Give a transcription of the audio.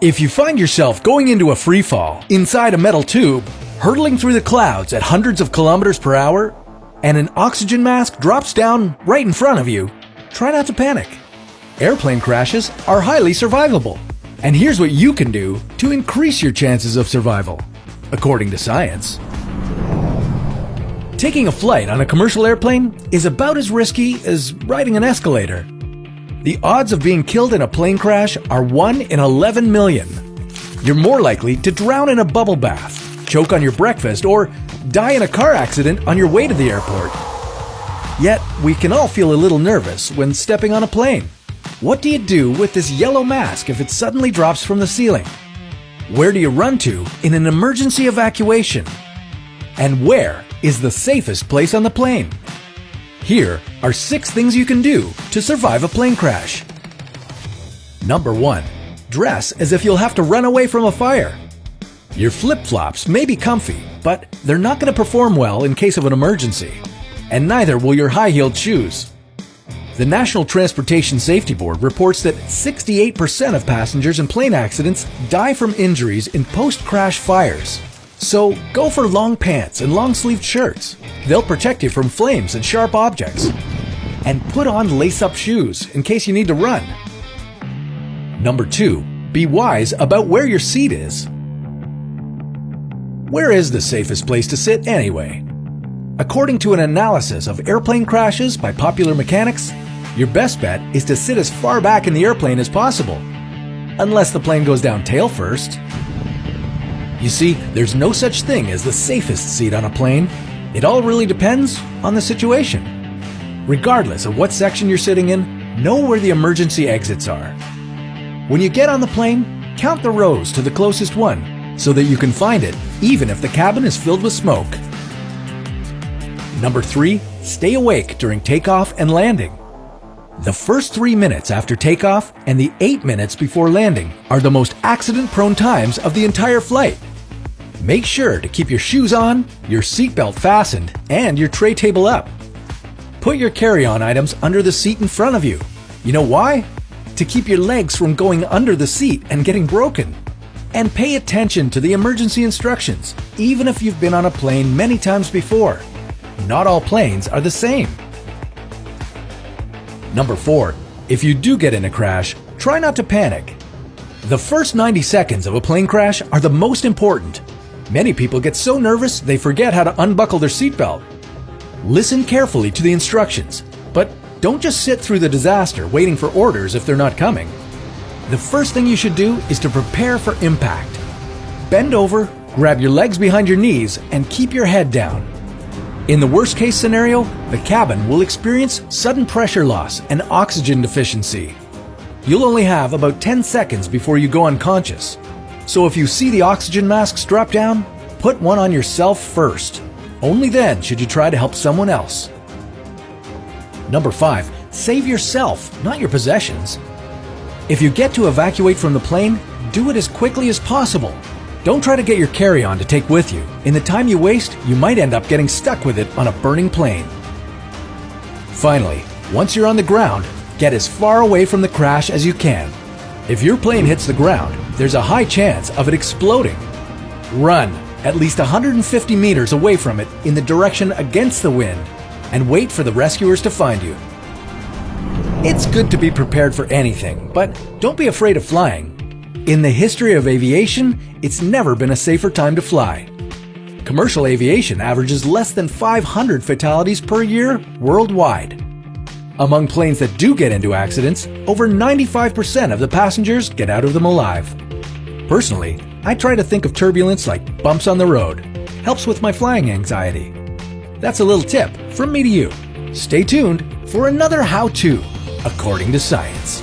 If you find yourself going into a free fall inside a metal tube, hurtling through the clouds at hundreds of kilometers per hour, and an oxygen mask drops down right in front of you, try not to panic. Airplane crashes are highly survivable, and here's what you can do to increase your chances of survival, according to science. Taking a flight on a commercial airplane is about as risky as riding an escalator. The odds of being killed in a plane crash are 1 in 11 million. You're more likely to drown in a bubble bath, choke on your breakfast, or die in a car accident on your way to the airport. Yet, we can all feel a little nervous when stepping on a plane. What do you do with this yellow mask if it suddenly drops from the ceiling? Where do you run to in an emergency evacuation? And where is the safest place on the plane? Here are 6 things you can do to survive a plane crash. Number 1. Dress as if you'll have to run away from a fire. Your flip-flops may be comfy, but they're not going to perform well in case of an emergency. And neither will your high-heeled shoes. The National Transportation Safety Board reports that 68% of passengers in plane accidents die from injuries in post-crash fires. So go for long pants and long-sleeved shirts. They'll protect you from flames and sharp objects. And put on lace-up shoes in case you need to run. Number 2. Be wise about where your seat is. Where is the safest place to sit anyway? According to an analysis of airplane crashes by Popular Mechanics, your best bet is to sit as far back in the airplane as possible, unless the plane goes down tail first. You see, there's no such thing as the safest seat on a plane. It all really depends on the situation. Regardless of what section you're sitting in, know where the emergency exits are. When you get on the plane, count the rows to the closest one so that you can find it even if the cabin is filled with smoke. Number 3. Stay awake during takeoff and landing. The first 3 minutes after takeoff and the 8 minutes before landing are the most accident-prone times of the entire flight. Make sure to keep your shoes on, your seatbelt fastened, and your tray table up. Put your carry-on items under the seat in front of you. You know why? To keep your legs from going under the seat and getting broken. And pay attention to the emergency instructions, even if you've been on a plane many times before. Not all planes are the same. Number 4. If you do get in a crash, try not to panic. The first 90 seconds of a plane crash are the most important. Many people get so nervous they forget how to unbuckle their seatbelt. Listen carefully to the instructions, but don't just sit through the disaster waiting for orders if they're not coming. The first thing you should do is to prepare for impact. Bend over, grab your legs behind your knees, and keep your head down. In the worst-case scenario, the cabin will experience sudden pressure loss and oxygen deficiency. You'll only have about 10 seconds before you go unconscious. So if you see the oxygen masks drop down, put one on yourself first. Only then should you try to help someone else. Number 5. Save yourself, not your possessions. If you get to evacuate from the plane, do it as quickly as possible. Don't try to get your carry-on to take with you. In the time you waste, you might end up getting stuck with it on a burning plane. Finally, once you're on the ground, get as far away from the crash as you can. If your plane hits the ground, there's a high chance of it exploding. Run at least 150 meters away from it in the direction against the wind and wait for the rescuers to find you. It's good to be prepared for anything, but don't be afraid of flying. In the history of aviation, it's never been a safer time to fly. Commercial aviation averages less than 500 fatalities per year worldwide. Among planes that do get into accidents, over 95% of the passengers get out of them alive. Personally, I try to think of turbulence like bumps on the road. Helps with my flying anxiety. That's a little tip from me to you. Stay tuned for another how-to, according to science.